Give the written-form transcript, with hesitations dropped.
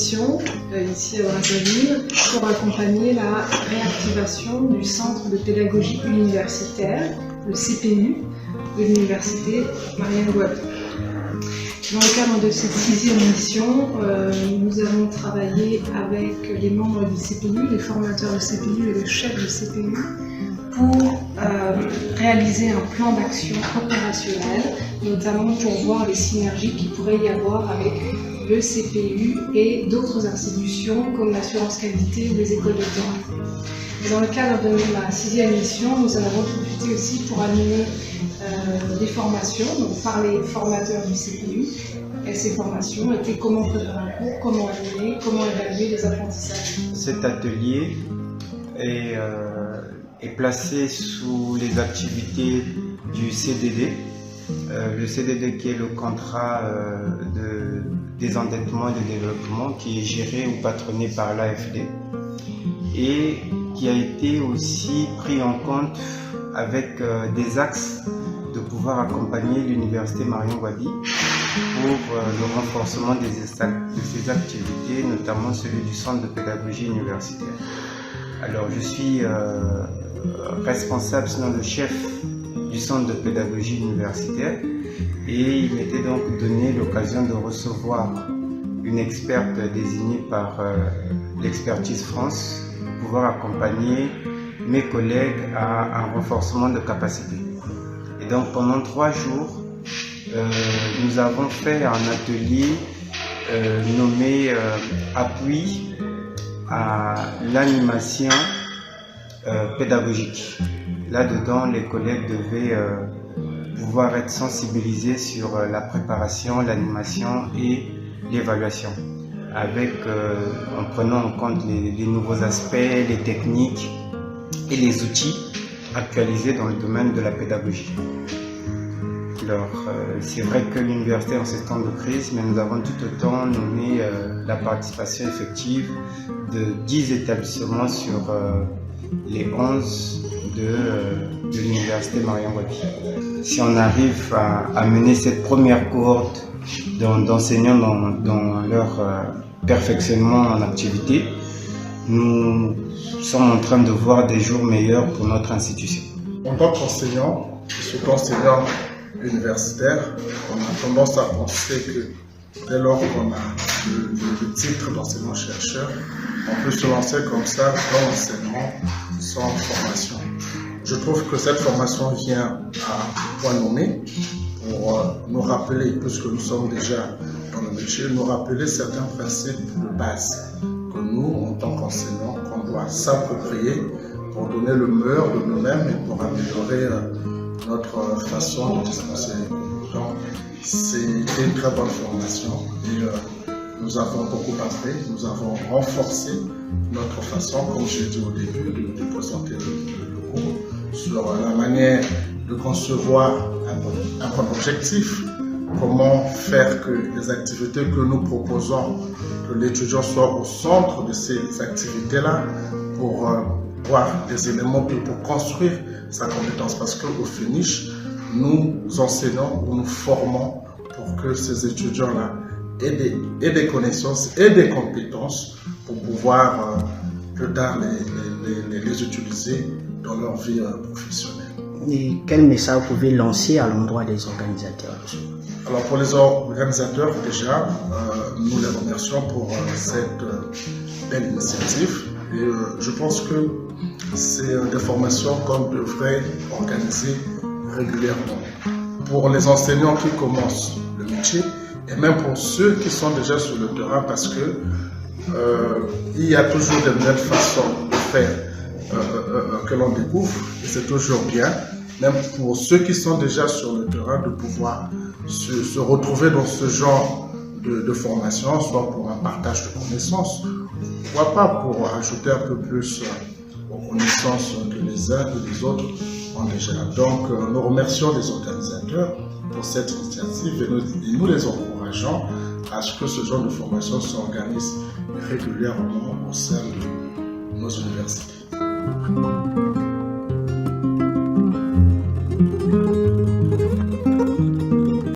mission ici à Brazzaville pour accompagner la réactivation du Centre de pédagogie universitaire, le CPU, de l'Université Marianne-Guaby. Dans le cadre de cette 6e mission, nous avons travaillé avec les membres du CPU, les formateurs de CPU et le chef de CPU pour réaliser un plan d'action opérationnel, notamment pour voir les synergies qu'il pourrait y avoir avec le CPU et d'autres institutions comme l'assurance qualité ou les écoles de droit. Dans le cadre de la 6e mission, nous en avons profité aussi pour animer des formations donc par les formateurs du CPU. Et ces formations étaient comment préparer un cours, comment animer, comment évaluer les apprentissages. Cet atelier est placé sous les activités du CDD. Le CDD qui est le contrat de désendettement et de développement qui est géré ou patronné par l'AFD et qui a été aussi pris en compte avec des axes de pouvoir accompagner l'Université Marianne-Guaby pour le renforcement de ses activités, notamment celui du Centre de pédagogie universitaire. Alors je suis responsable, sinon le chef du Centre de pédagogie universitaire et il m'était donc donné l'occasion de recevoir une experte désignée par l'Expertise France pour pouvoir accompagner mes collègues à un renforcement de capacité. Et donc pendant 3 jours, nous avons fait un atelier nommé appui à l'animation pédagogique. Là-dedans, les collègues devaient pouvoir être sensibilisés sur la préparation, l'animation et l'évaluation, avec en prenant en compte les nouveaux aspects, les techniques et les outils actualisés dans le domaine de la pédagogie. Alors, c'est vrai que l'université est en ce temps de crise, mais nous avons tout autant nommé la participation effective de 10 établissements sur les 11 de l'université Marianne-Guaby. Si on arrive à mener cette première cohorte d'enseignants dans leur perfectionnement en activité, nous sommes en train de voir des jours meilleurs pour notre institution. En tant qu'enseignant, surtout enseignant universitaire, on a tendance à penser que dès lors qu'on a le titre d'enseignant-chercheur, on peut se lancer comme ça dans l'enseignement sans formation. Je trouve que cette formation vient à point nommé pour nous rappeler, puisque nous sommes déjà dans le métier, nous rappeler certains principes de base que nous, en tant qu'enseignants, qu'on doit s'approprier pour donner le meilleur de nous-mêmes et pour améliorer notre façon de dispenser les cours. Donc, c'était une très bonne formation et nous avons beaucoup appris, nous avons renforcé notre façon, comme j'ai dit au début, de présenter le cours, sur la manière de concevoir un bon objectif, comment faire que les activités que nous proposons, que l'étudiant soit au centre de ces activités-là pour voir des éléments pour construire sa compétence. Parce qu'au finish, nous enseignons ou nous formons pour que ces étudiants-là aient des connaissances et des compétences pour pouvoir plus tard les utiliser dans leur vie professionnelle. Et quel message vous pouvez lancer à l'endroit des organisateurs? Alors pour les organisateurs, déjà, nous les remercions pour cette belle initiative. Et je pense que c'est des formations qu'on devrait organiser régulièrement. Pour les enseignants qui commencent le métier, et même pour ceux qui sont déjà sur le terrain, parce que il y a toujours de nouvelles façons de faire que l'on découvre, et c'est toujours bien, même pour ceux qui sont déjà sur le terrain, de pouvoir se retrouver dans ce genre de formation, soit pour un partage de connaissances, pourquoi pas pour ajouter un peu plus aux connaissances que les uns et les autres ont déjà. Donc nous remercions les organisateurs pour cette initiative et nous les encourageons à ce que ce genre de formation s'organise régulièrement au sein de nos universités.